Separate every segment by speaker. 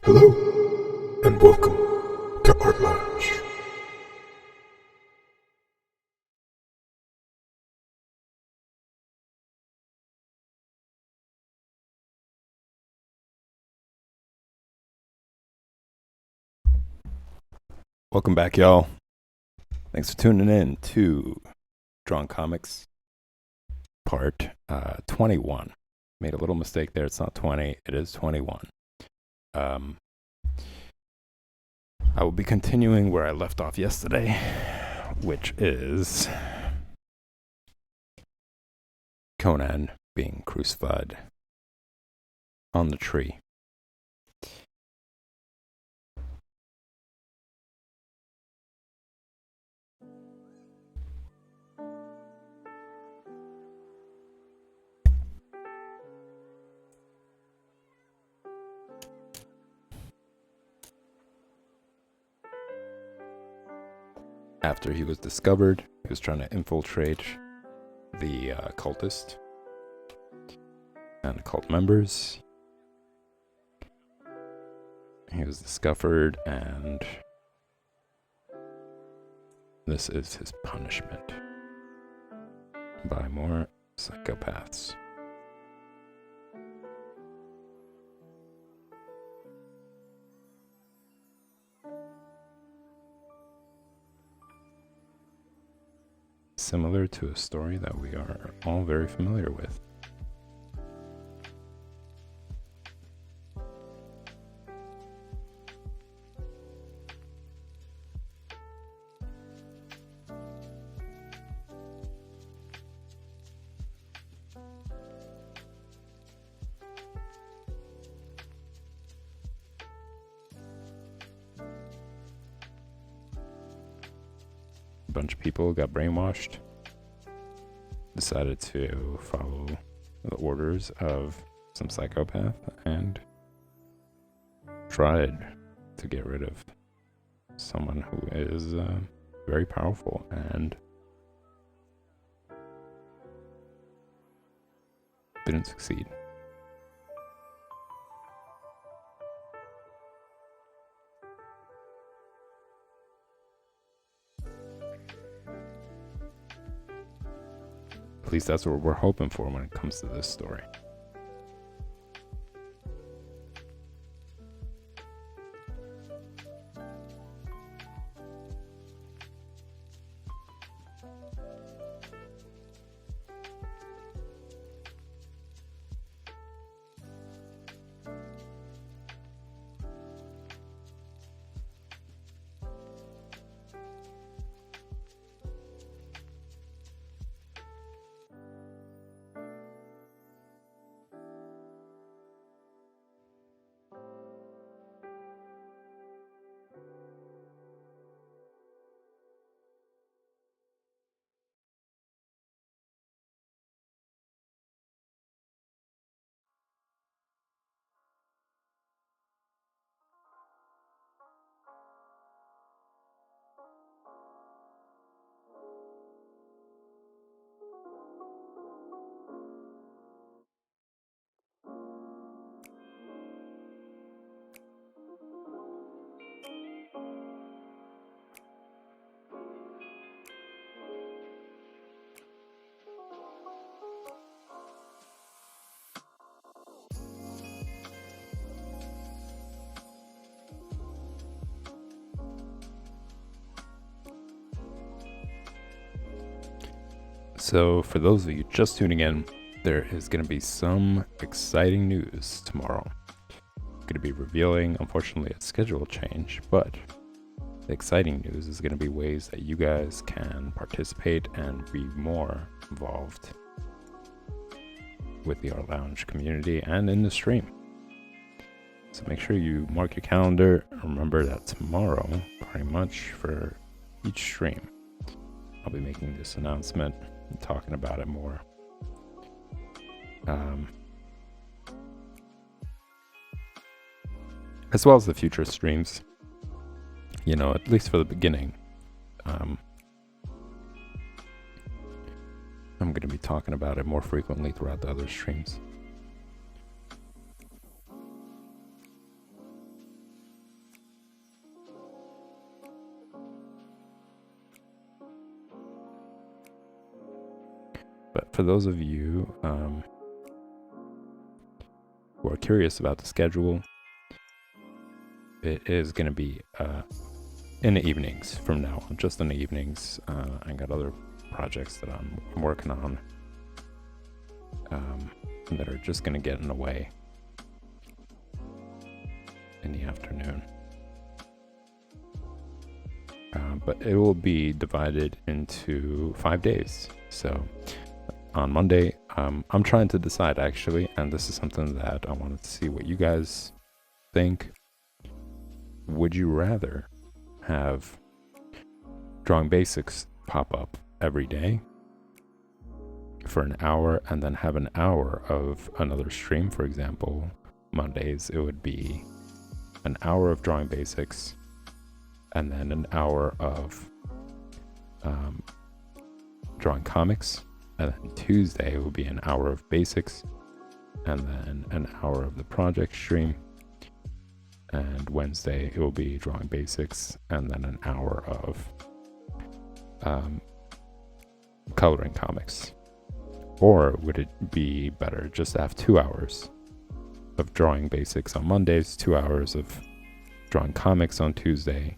Speaker 1: Hello, and welcome to Art Lounge.
Speaker 2: Welcome back, y'all. Thanks for tuning in to Drawn Comics Part 21. Made a little mistake there. It's not 20, it is 21. I will be continuing where I left off yesterday, which is Conan being crucified on the tree. After he was discovered, he was trying to infiltrate the cultist and cult members. He was discovered, and this is his punishment by more psychopaths. Similar to a story that we are all very familiar with. A bunch of people got brainwashed, decided to follow the orders of some psychopath, and tried to get rid of someone who is very powerful and didn't succeed. At least that's what we're hoping for when it comes to this story. So, for those of you just tuning in, there is going to be some exciting news tomorrow. Going to be revealing, unfortunately, a schedule change, but the exciting news is going to be ways that you guys can participate and be more involved with the Art Lounge community and in the stream. So make sure you mark your calendar. Remember that tomorrow, pretty much for each stream, I'll be making this announcement and talking about it more. As well as the future streams, you know, at least for the beginning. I'm going to be talking about it more frequently throughout the other streams. But for those of you who are curious about the schedule, it is going to be in the evenings from now on, just in the evenings. I got other projects that I'm working on that are just going to get in the way in the afternoon. But it will be divided into 5 days. So on Monday, I'm trying to decide actually, and this is something that I wanted to see what you guys think. Would you rather have Drawing Basics pop up every day for an hour and then have an hour of another stream? For example, Mondays, it would be an hour of Drawing Basics and then an hour of drawing comics. And then Tuesday it will be an hour of basics and then an hour of the project stream. And Wednesday it will be drawing basics and then an hour of coloring comics. Or would it be better just to have 2 hours of drawing basics on Mondays, 2 hours of drawing comics on Tuesday,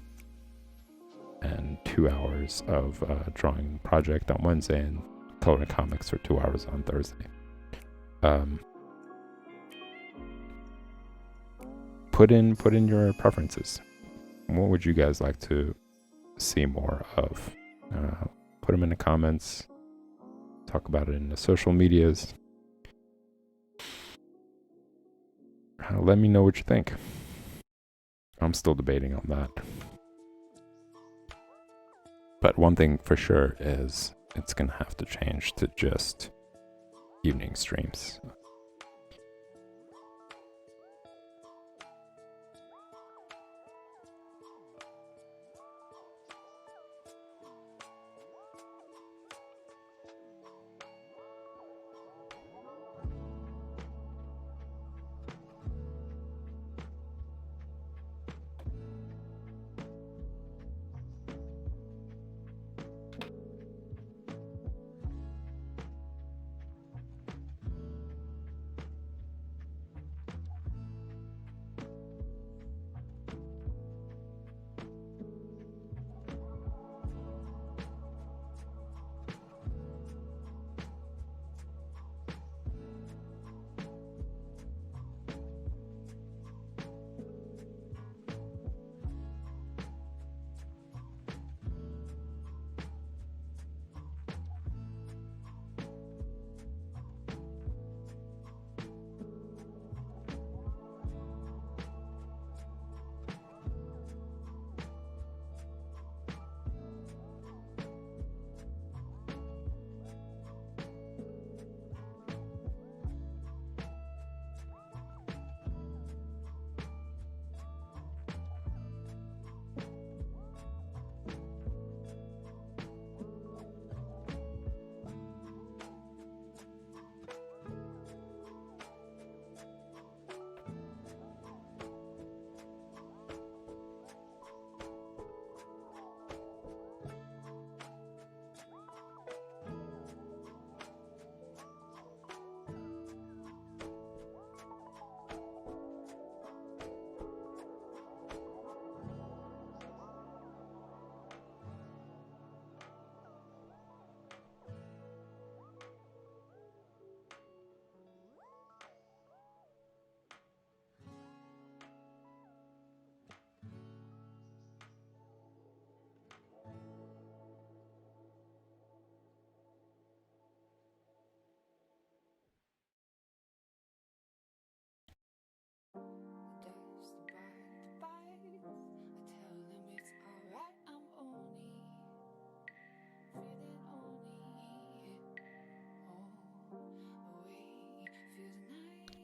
Speaker 2: and 2 hours of drawing project on Wednesday, and coloring comics for 2 hours on Thursday? Put in your preferences. What would you guys like to see more of? Put them in the comments. Talk about it in the social medias. Let me know what you think. I'm still debating on that. But one thing for sure is it's going to have to change to just evening streams.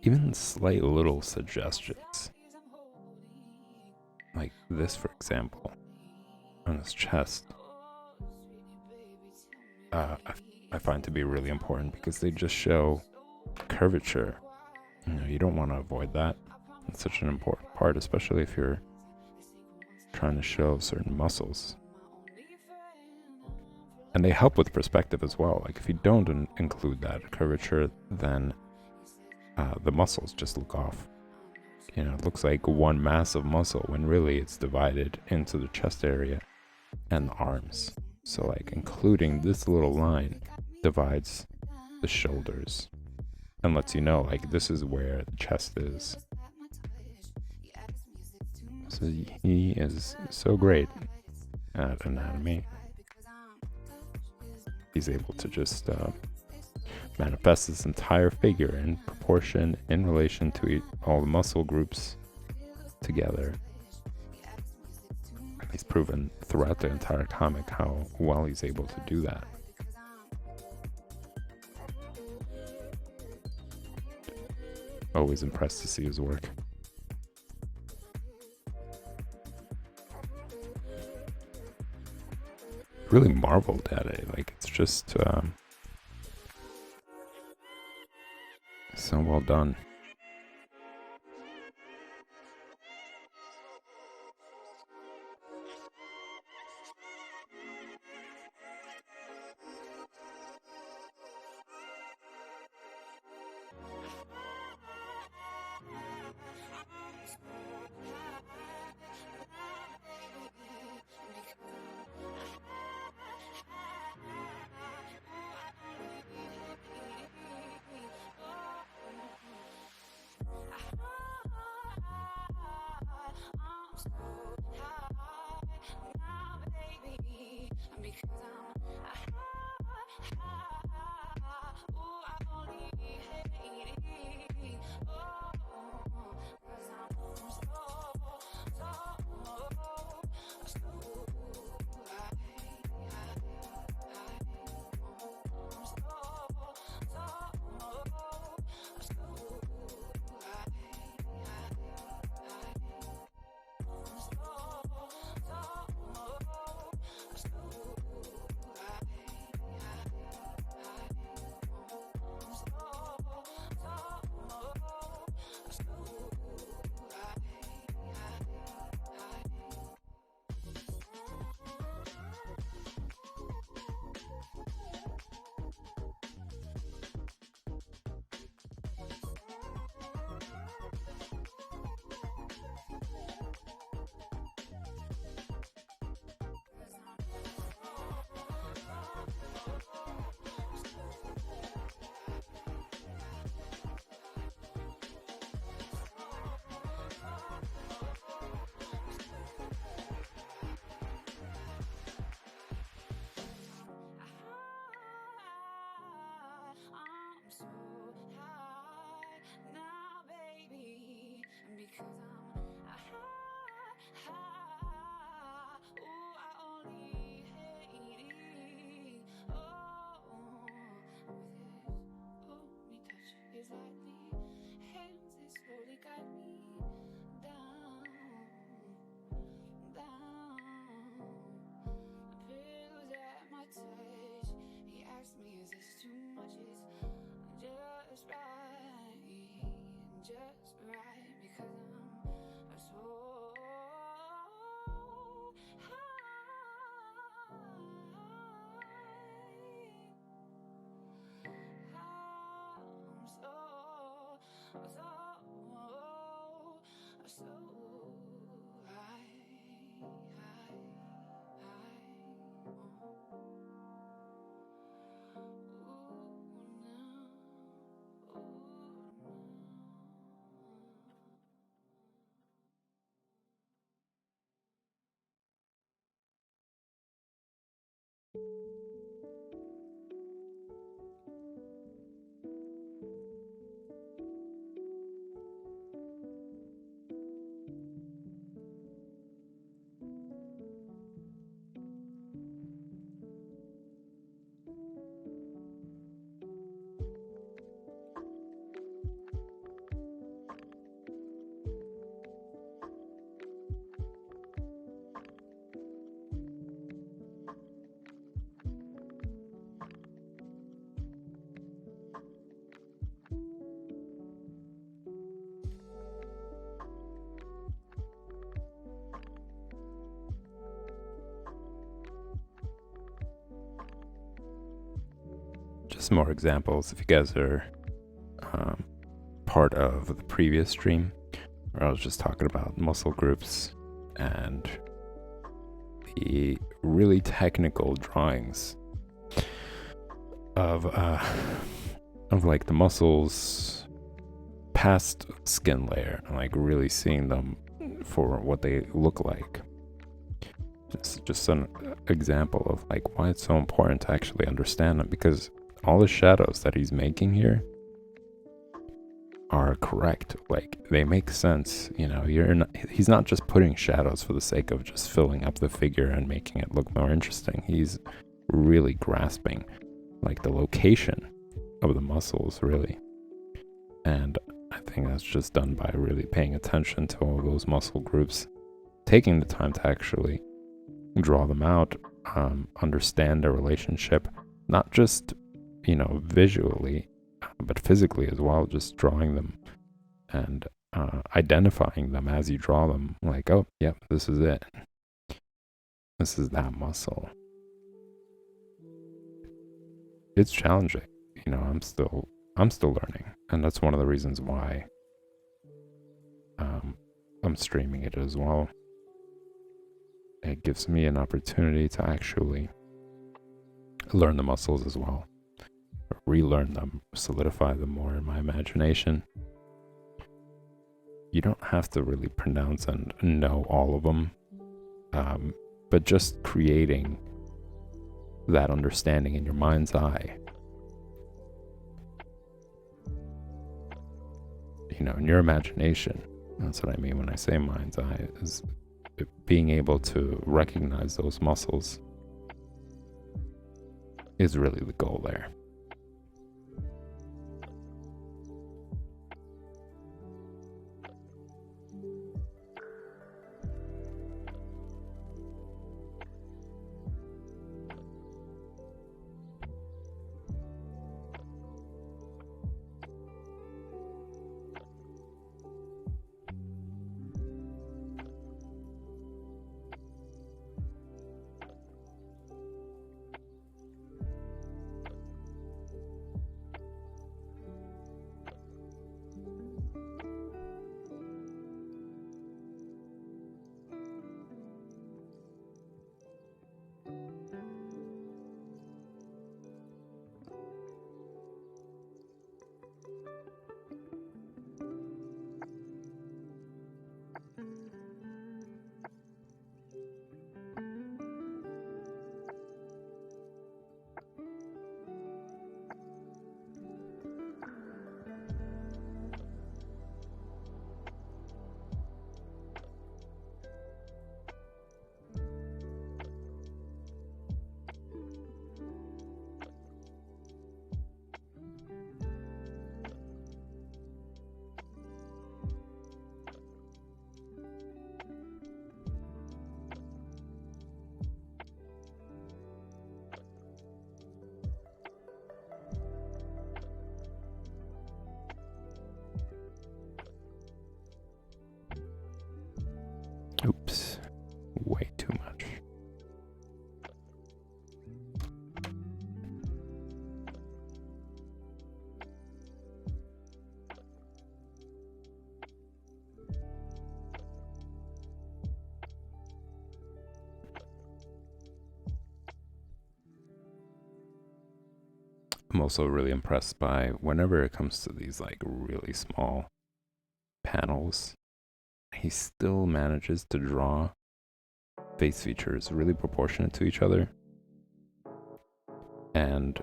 Speaker 2: Even slight little suggestions, like this, for example, on this chest, I find to be really important because they just show curvature. You know, you don't want to avoid that. It's such an important part, especially if you're trying to show certain muscles. And they help with perspective as well. Like if you don't include that curvature, then the muscles just look off. You know, it looks like one massive muscle when really it's divided into the chest area and the arms. So like including this little line divides the shoulders and lets you know like this is where the chest is. So he is so great at anatomy. He's able to just manifest this entire figure in proportion in relation to all the muscle groups together. And he's proven throughout the entire comic how well he's able to do that. Always impressed to see his work. Really marveled at it. Like it's just so well done. just more examples. If you guys are part of the previous stream where I was just talking about muscle groups and the really technical drawings of like the muscles past skin layer, and like really seeing them for what they look like. Just an example of like why it's so important to actually understand them, because all the shadows that he's making here are correct. Like, they make sense, you know. He's not just putting shadows for the sake of just filling up the figure and making it look more interesting. He's really grasping like the location of the muscles, really. And I think that's just done by really paying attention to all those muscle groups, taking the time to actually draw them out, understand their relationship, not just, you know, visually, but physically as well, just drawing them and identifying them as you draw them. Like, oh, yep, this is it. This is that muscle. It's challenging, you know. I'm still learning, and that's one of the reasons why I'm streaming it as well. It gives me an opportunity to actually learn the muscles as well, relearn them, solidify them more in my imagination. You don't have to really pronounce and know all of them, but just creating that understanding in your mind's eye, you know, in your imagination. That's what I mean when I say mind's eye, is being able to recognize those muscles is really the goal there. Oops, way too much. I'm also really impressed by whenever it comes to these like really small panels, he still manages to draw face features really proportionate to each other, and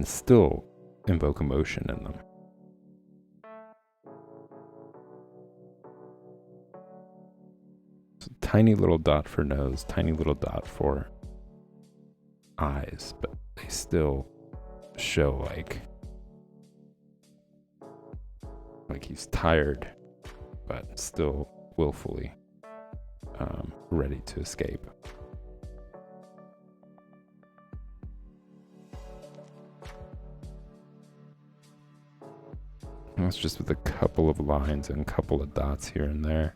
Speaker 2: still invoke emotion in them. So tiny little dot for nose, tiny little dot for eyes, but they still show like he's tired, but still willfully ready to escape. And that's just with a couple of lines and a couple of dots here and there.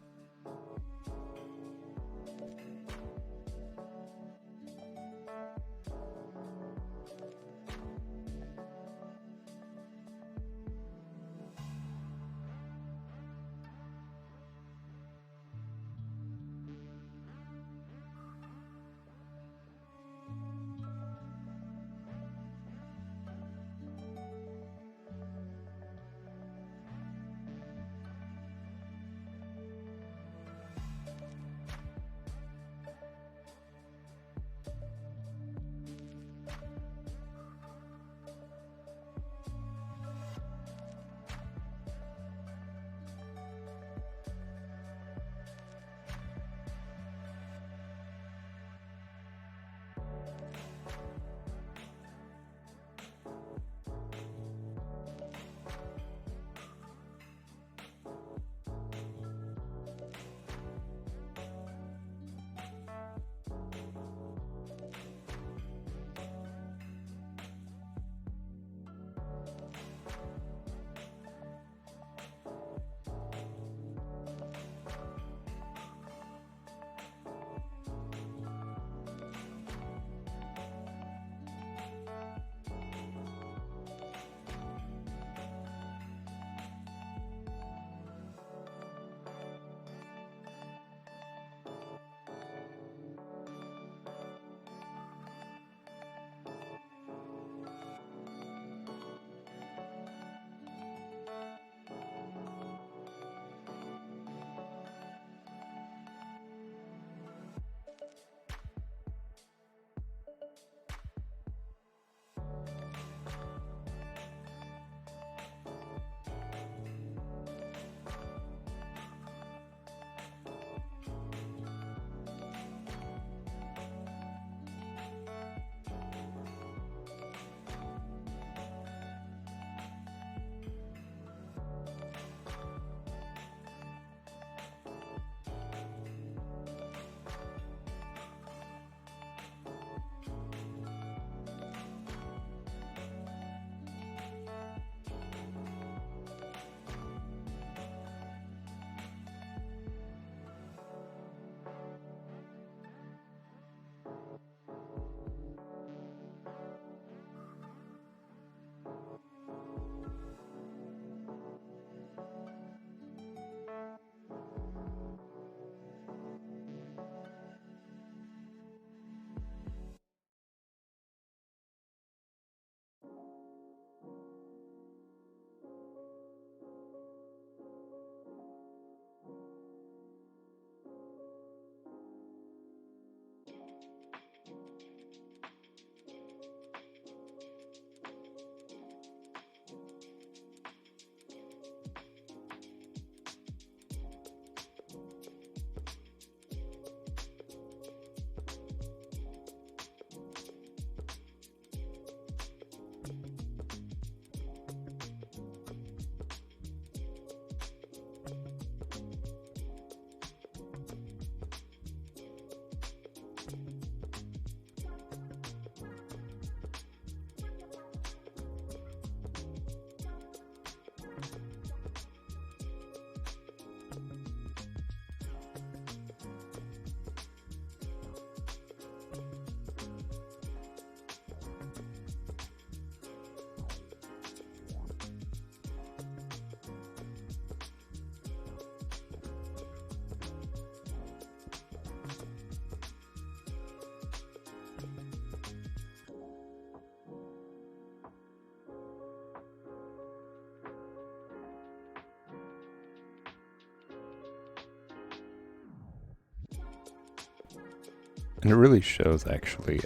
Speaker 2: And it really shows, actually,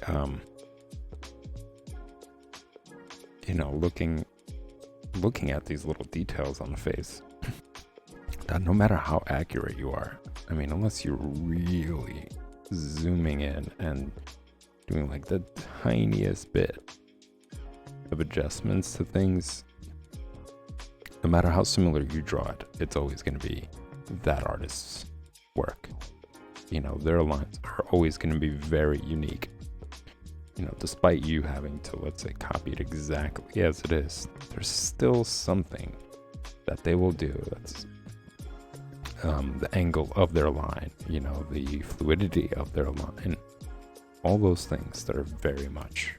Speaker 2: looking at these little details on the face, that no matter how accurate you are, I mean, unless you're really zooming in and doing like the tiniest bit of adjustments to things, no matter how similar you draw it, it's always going to be that artist's work. Their lines are always going to be very unique. Despite you having to, let's say, copy it exactly as it is, there's still something that they will do that's the angle of their line, the fluidity of their line, all those things that are very much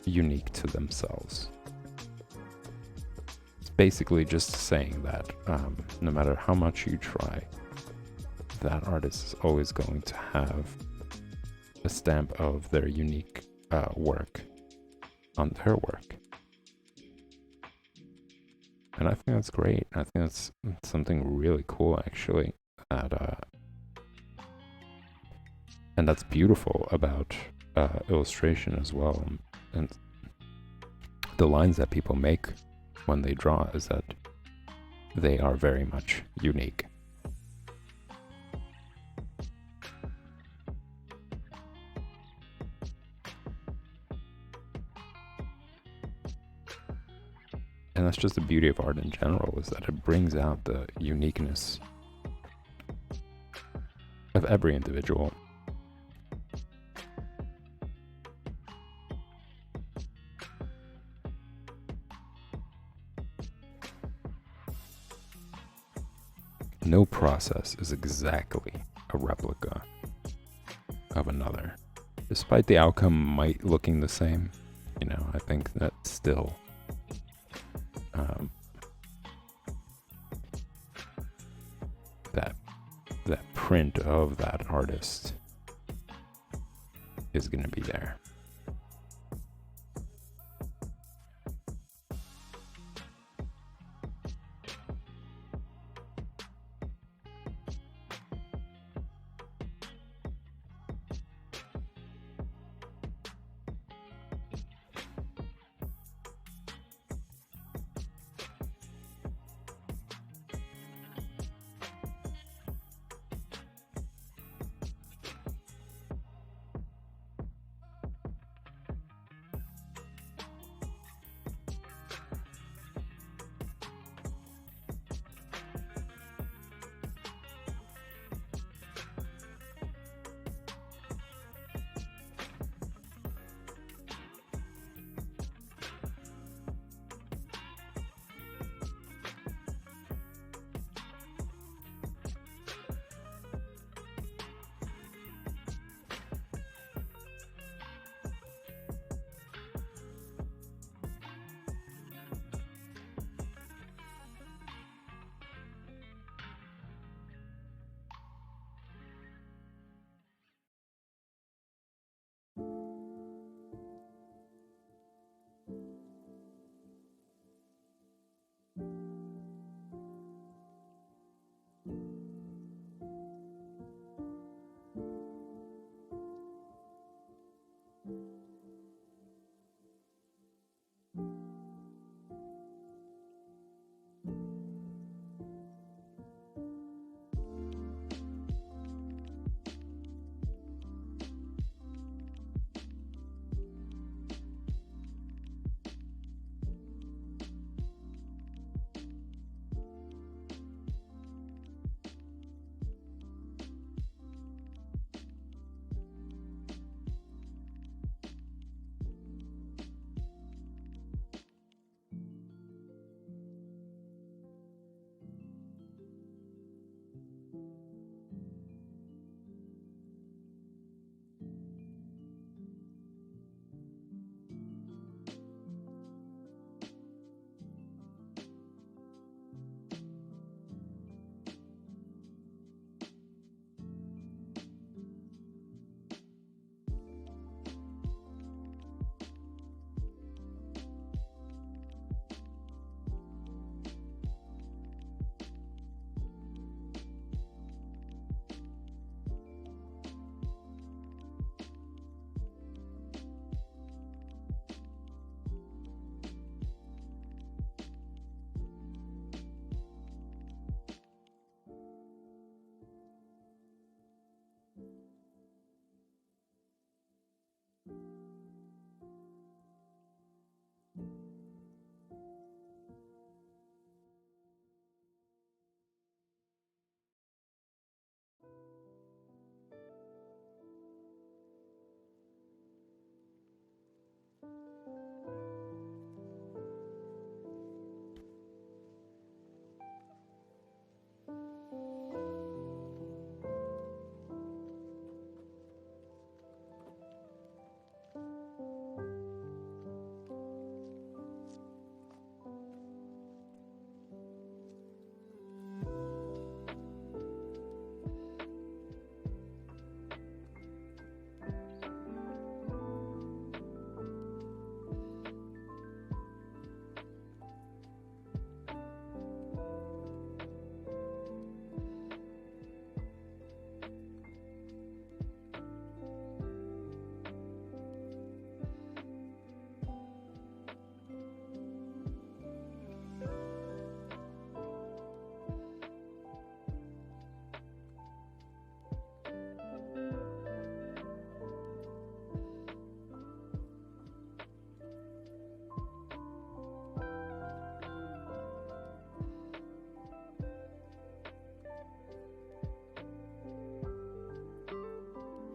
Speaker 2: unique to themselves. It's basically just saying that no matter how much you try, that artist is always going to have a stamp of their unique work on their work. And I think that's great. I think that's something really cool, actually. And that's beautiful about illustration as well. And the lines that people make when they draw is that they are very much unique. And that's just the beauty of art in general, is that it brings out the uniqueness of every individual. No process is exactly a replica of another. Despite the outcome might looking the same, I think that still that print of that artist is going to be there.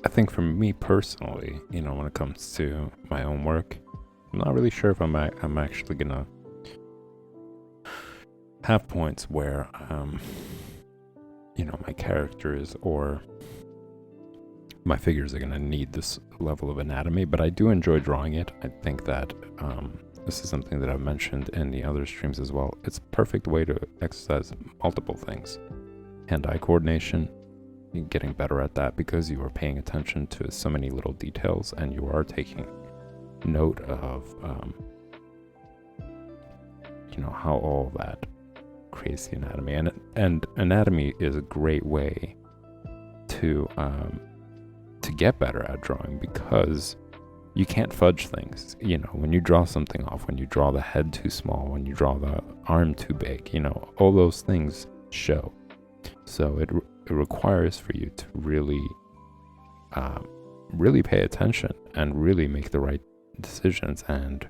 Speaker 2: I think for me personally, when it comes to my own work, I'm not really sure if I'm actually gonna have points where, my characters or my figures are gonna need this level of anatomy, but I do enjoy drawing it. I think that this is something that I've mentioned in the other streams as well. It's a perfect way to exercise multiple things. Hand-eye coordination, you're getting better at that because you are paying attention to so many little details and you are taking note of, how all that creates the anatomy. And anatomy is a great way to get better at drawing because you can't fudge things. When you draw something off, when you draw the head too small, when you draw the arm too big, all those things show. So it requires for you to really pay attention and really make the right decisions and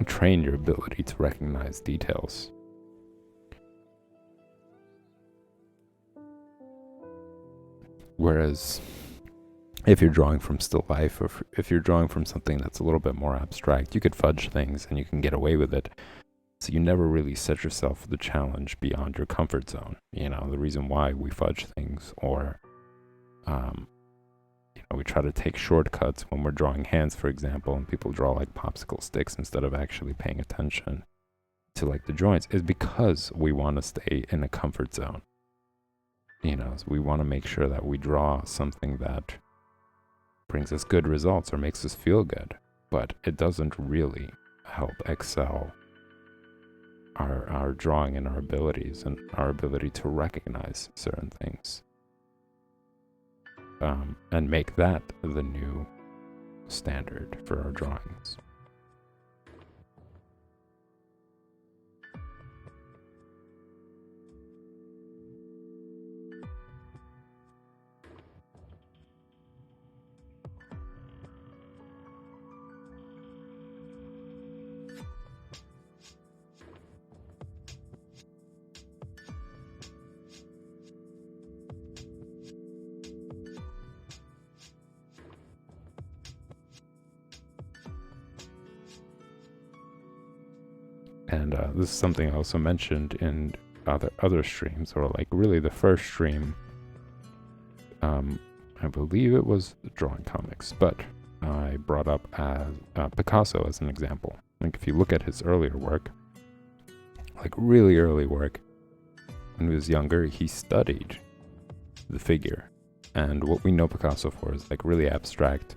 Speaker 2: train your ability to recognize details. Whereas if you're drawing from still life, or if you're drawing from something that's a little bit more abstract, you could fudge things and you can get away with it. So you never really set yourself the challenge beyond your comfort zone. The reason why we fudge things, or we try to take shortcuts when we're drawing hands, for example, and people draw like popsicle sticks instead of actually paying attention to like the joints, is because we want to stay in a comfort zone. So we want to make sure that we draw something that brings us good results or makes us feel good, but it doesn't really help excel our drawing and our abilities and our ability to recognize certain things. And make that the new standard for our drawings. And this is something I also mentioned in other streams, or like really the first stream. I believe it was drawing comics, but I brought up Picasso as an example. Like if you look at his earlier work, like really early work, when he was younger, he studied the figure. And what we know Picasso for is like really abstract,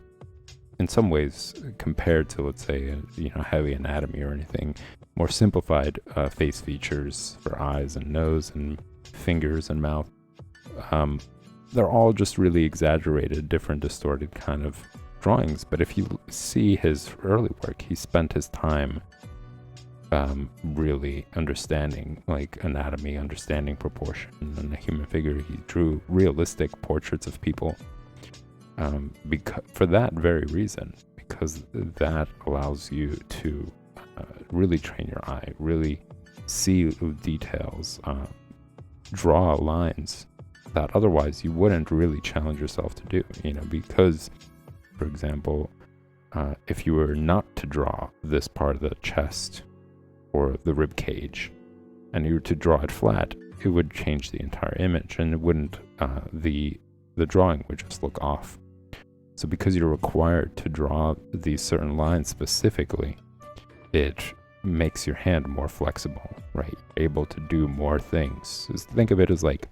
Speaker 2: in some ways, compared to, let's say, heavy anatomy or anything, more simplified face features for eyes and nose and fingers and mouth. They're all just really exaggerated, different, distorted kind of drawings. But if you see his early work, he spent his time really understanding like anatomy, understanding proportion in a human figure. He drew realistic portraits of people for that very reason, because that allows you to really train your eye, really see details, draw lines that otherwise you wouldn't really challenge yourself to do, because, for example, if you were not to draw this part of the chest or the rib cage, and you were to draw it flat, it would change the entire image, and it wouldn't, the drawing would just look off. So because you're required to draw these certain lines specifically, it makes your hand more flexible, right? Able to do more things. Just think of it as like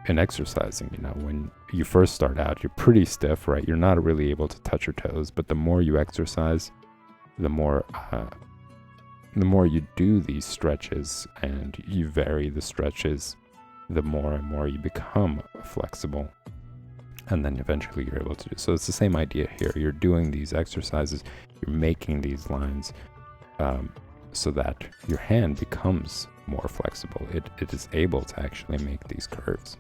Speaker 2: in exercising, when you first start out, you're pretty stiff, right? You're not really able to touch your toes, but the more you exercise, the more you do these stretches and you vary the stretches, the more and more you become flexible. And then eventually you're able to do. So it's the same idea here. You're doing these exercises, you're making these lines so that your hand becomes more flexible. It is able to actually make these curves.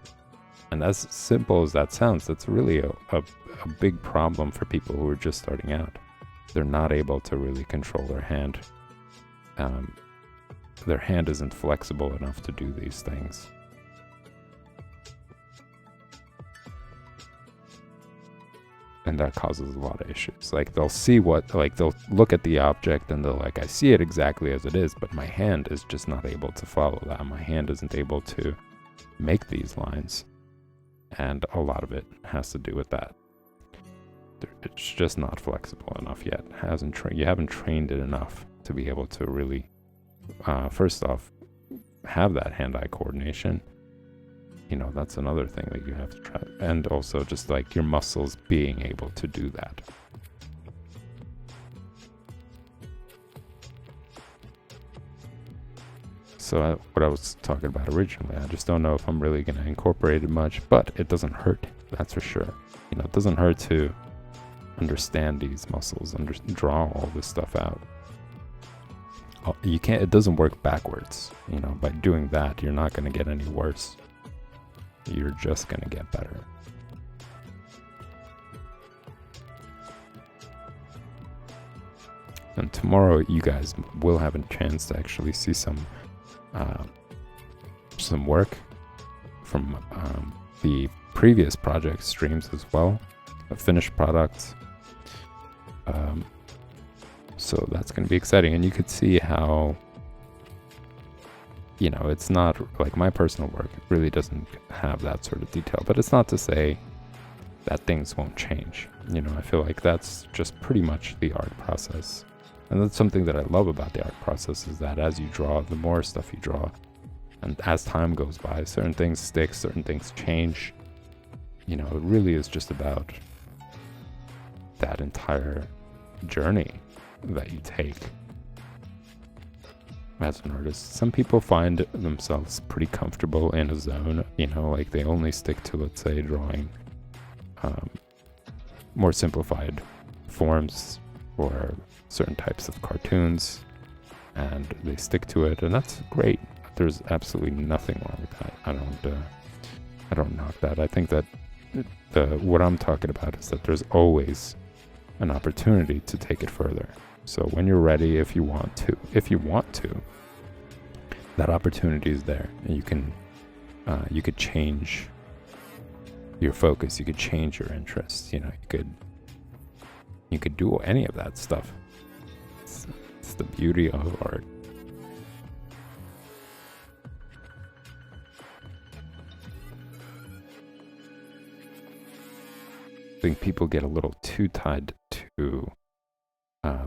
Speaker 2: And as simple as that sounds, that's really a big problem for people who are just starting out. They're not able to really control their hand. Their hand isn't flexible enough to do these things. And that causes a lot of issues. Like they'll see they'll look at the object and they're like, I see it exactly as it is, but my hand is just not able to follow that. My hand isn't able to make these lines. And a lot of it has to do with that. It's just not flexible enough yet. You haven't trained it enough to be able to really, first off, have that hand-eye coordination. You know, that's another thing that you have to try. And also just like your muscles being able to do that. So what I was talking about originally, I just don't know if I'm really going to incorporate it much, but it doesn't hurt. That's for sure. You know, it doesn't hurt to understand these muscles, draw all this stuff out. It doesn't work backwards. You know, by doing that, you're not going to get any worse. You're just going to get better. And tomorrow you guys will have a chance to actually see some work from the previous project streams as well, a finished product. So that's going to be exciting, and you could see how, you know, it's not like my personal work. It really doesn't have that sort of detail, but it's not to say that things won't change. You know, I feel like that's just pretty much the art process. And that's something that I love about the art process, is that as you draw, the more stuff you draw, and as time goes by, certain things stick, certain things change. You know, it really is just about that entire journey that you take as an artist. Some people find themselves pretty comfortable in a zone, you know, like they only stick to, let's say, drawing more simplified forms or certain types of cartoons, and they stick to it, and that's great. There's absolutely nothing wrong with that. I don't knock that. I think that what I'm talking about is that there's always an opportunity to take it further. So when you're ready, if you want to, that opportunity is there, and you could change your focus, you could change your interests. You know, you could do any of that stuff. It's the beauty of art. I think people get a little too tied to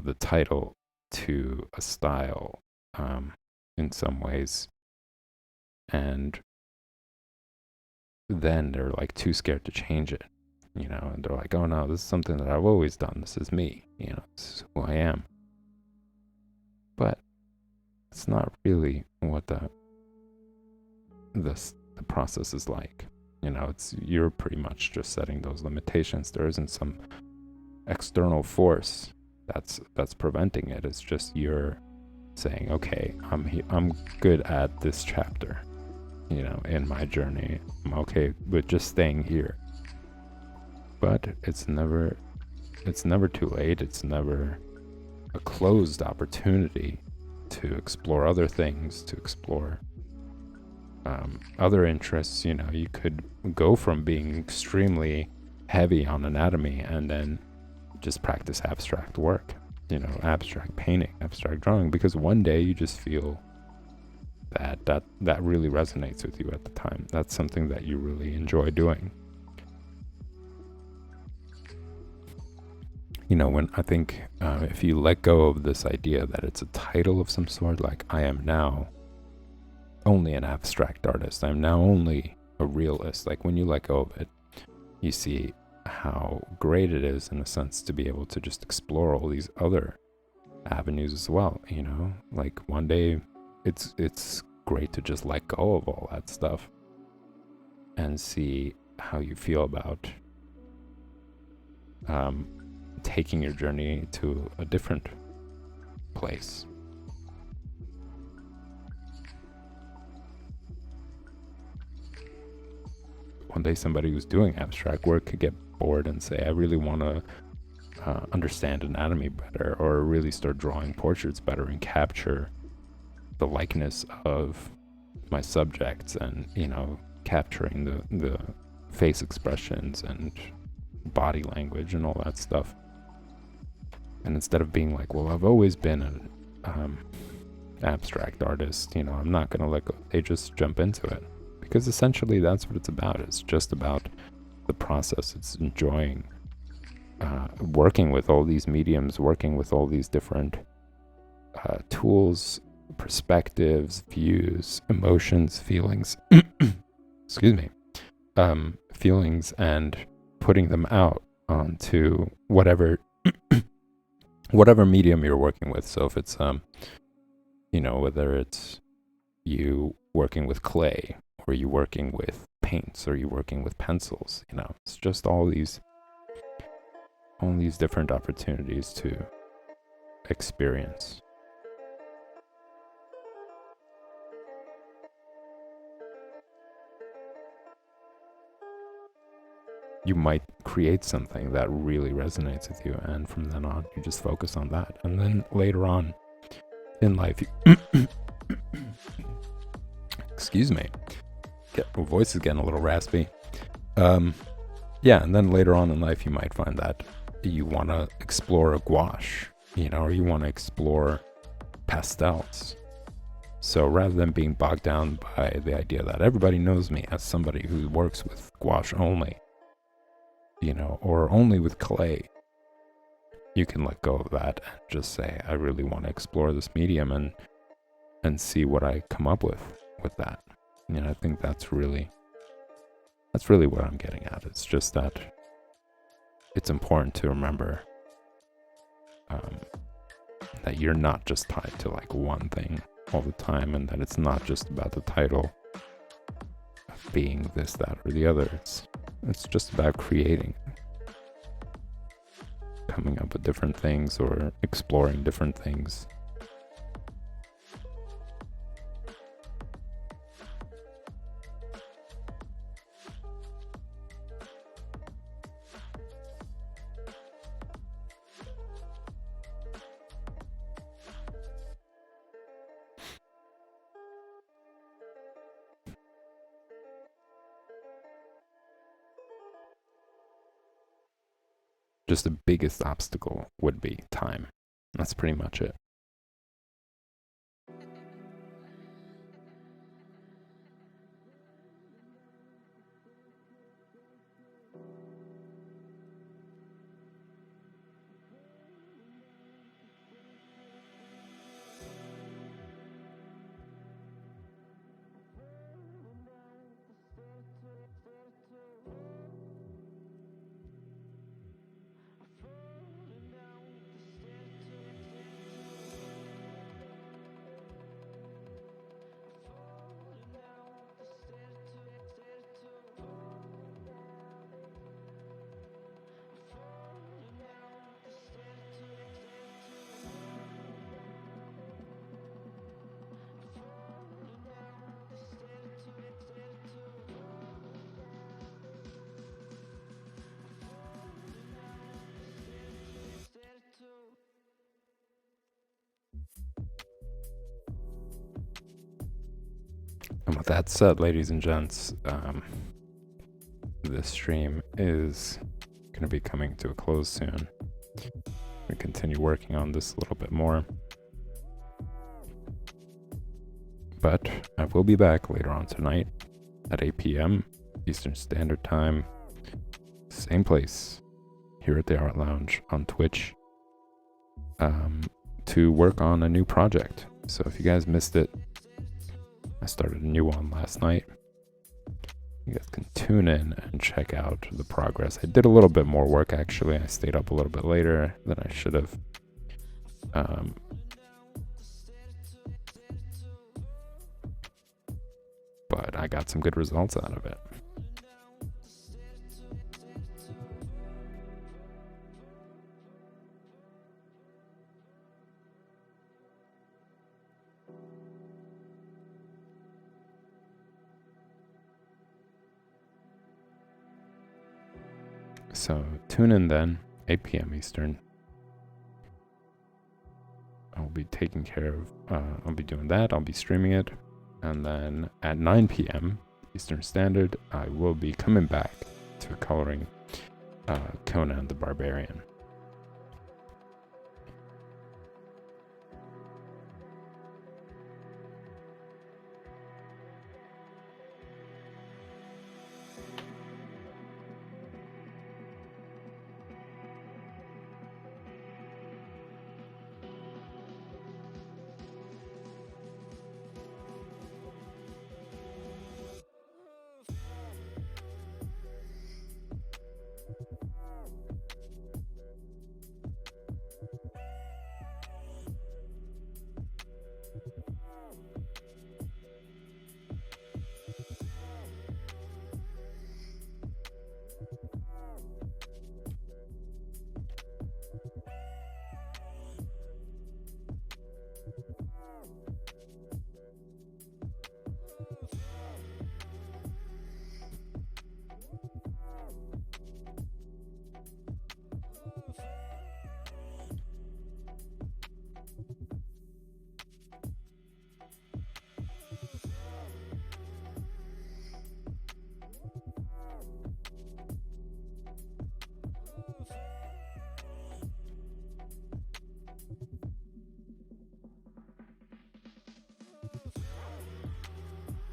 Speaker 2: the title to a style in some ways, and then they're like too scared to change it, you know, and they're like, oh no, this is something that I've always done, this is me, you know, this is who I am. But it's not really what the process is like. You know, you're pretty much just setting those limitations. There isn't some external force that's preventing it. It's just you're saying, okay, I'm good at this chapter, you know, in my journey. I'm okay with just staying here. But it's never too late. It's never a closed opportunity to explore other things, to explore other interests. You know, you could go from being extremely heavy on anatomy and then just practice abstract work, you know, abstract painting, abstract drawing, because one day you just feel that really resonates with you at the time. That's something that you really enjoy doing. You know, when I think if you let go of this idea that it's a title of some sort, like I am now only an abstract artist, I'm now only a realist, like when you let go of it, you see how great it is in a sense to be able to just explore all these other avenues as well. You know, like one day it's great to just let go of all that stuff and see how you feel about taking your journey to a different place. One day somebody who's doing abstract work could get bored and say, I really want to understand anatomy better, or really start drawing portraits better and capture the likeness of my subjects, and, you know, capturing the face expressions and body language and all that stuff. And instead of being like, well, I've always been an abstract artist, you know, I'm not gonna let go, they just jump into it, because essentially that's what it's about. It's just about the process. It's enjoying working with all these mediums, working with all these different tools, perspectives, views, emotions, feelings, excuse me, feelings, and putting them out onto whatever whatever medium you're working with. So if it's you know, whether it's you working with clay, or you working with paints, or you working with pencils, you know, it's just all these different opportunities to experience. You might create something that really resonates with you, and from then on, you just focus on that. And then later on in life, excuse me, my voice is getting a little raspy. Yeah, and then later on in life, you might find that you want to explore a gouache, you know, or you want to explore pastels. So rather than being bogged down by the idea that everybody knows me as somebody who works with gouache only, you know, or only with clay, you can let go of that and just say, I really want to explore this medium and see what I come up with that. And I think that's really what I'm getting at. It's just that it's important to remember that you're not just tied to like one thing all the time, and that it's not just about the title of being this, that, or the other. It's just about creating, coming up with different things, or exploring different things. Just the biggest obstacle would be time. That's pretty much it. And with that said, ladies and gents, this stream is going to be coming to a close soon. We continue working on this a little bit more, but I will be back later on tonight at 8 p.m. Eastern Standard Time, same place, here at the Art Lounge on Twitch, to work on a new project. So if you guys missed it, I started a new one last night. You guys can tune in and check out the progress. I did a little bit more work, actually. I stayed up a little bit later than I should have. But I got some good results out of it. So tune in then, 8 p.m. Eastern. I'll be taking care of, I'll be doing that, I'll be streaming it. And then at 9 p.m. Eastern Standard, I will be coming back to coloring Conan the Barbarian.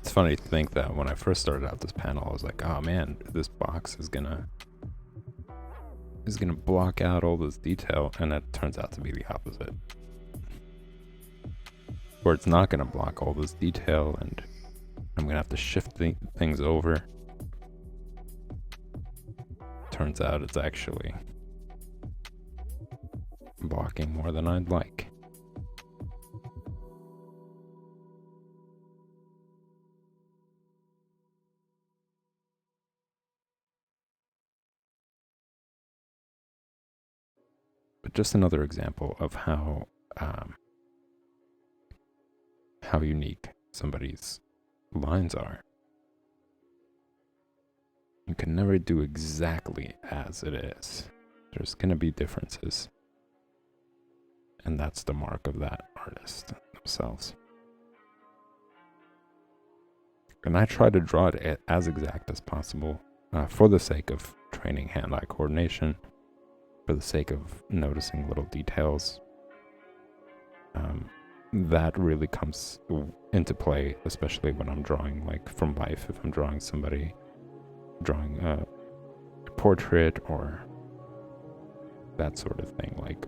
Speaker 2: It's funny to think that when I first started out this panel, I was like, oh man, this box is gonna block out all this detail, and it turns out to be the opposite. Where it's not gonna block all this detail, and I'm gonna have to shift things over. Turns out it's actually blocking more than I'd like. But just another example of how unique somebody's lines are. You can never do exactly as it is. There's going to be differences. And that's the mark of that artist themselves. And I try to draw it as exact as possible for the sake of training hand-eye coordination, for the sake of noticing little details. That really comes into play, especially when I'm drawing like from life. If I'm drawing somebody, drawing a portrait or that sort of thing, like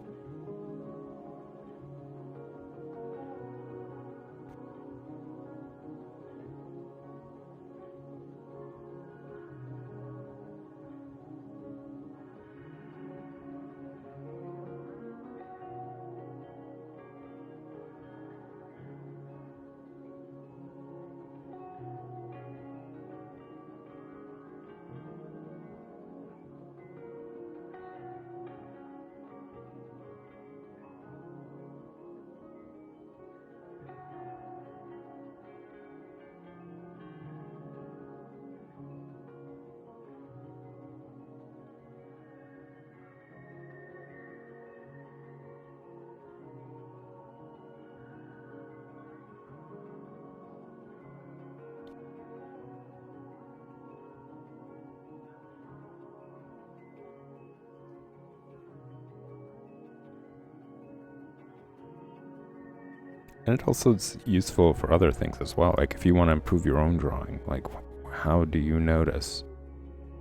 Speaker 2: and it also is useful for other things as well. Like if you want to improve your own drawing, like how do you notice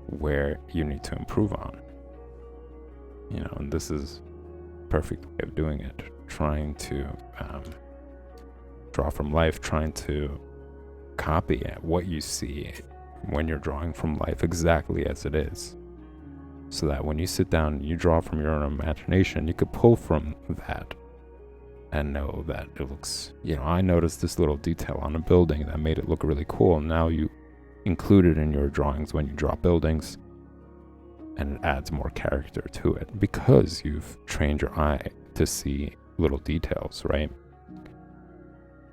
Speaker 2: where you need to improve on? You know, and this is a perfect way of doing it. Trying to draw from life, trying to copy what you see when you're drawing from life exactly as it is. So that when you sit down and you draw from your own imagination, you could pull from that and know that it looks, you know, I noticed this little detail on a building that made it look really cool. And now you include it in your drawings when you draw buildings, and it adds more character to it because you've trained your eye to see little details, right?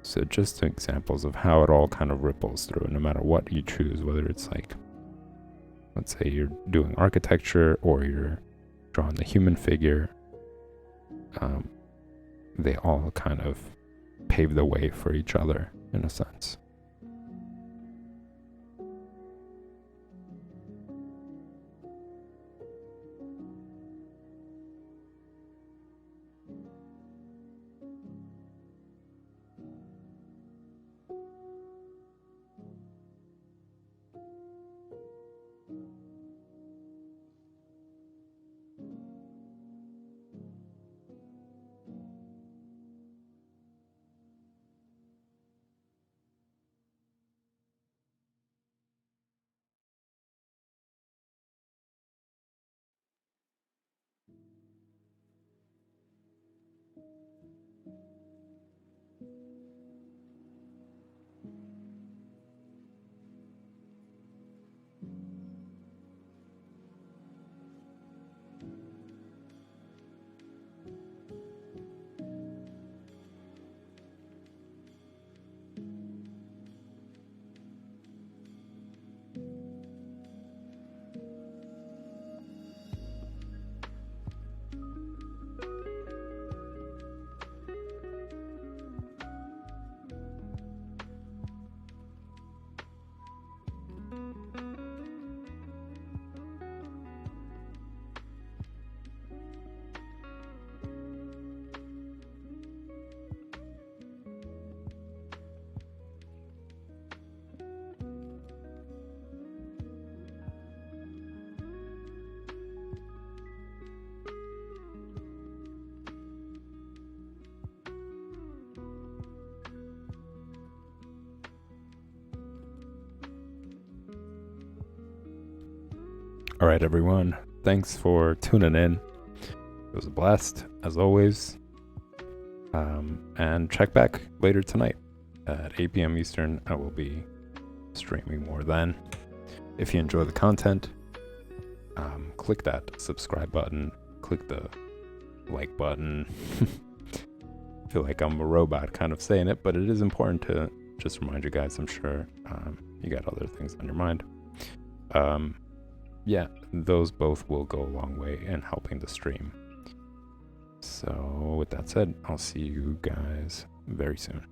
Speaker 2: So just examples of how it all kind of ripples through, no matter what you choose, whether it's like, let's say you're doing architecture or you're drawing the human figure, they all kind of pave the way for each other in a sense. All right, everyone. Thanks for tuning in. It was a blast, as always. And check back later tonight at 8 p.m. Eastern. I will be streaming more then. If you enjoy the content, click that subscribe button. Click the like button. I feel like I'm a robot kind of saying it, but it is important to just remind you guys. I'm sure you got other things on your mind. Yeah, those both will go a long way in helping the stream. So with that said, I'll see you guys very soon.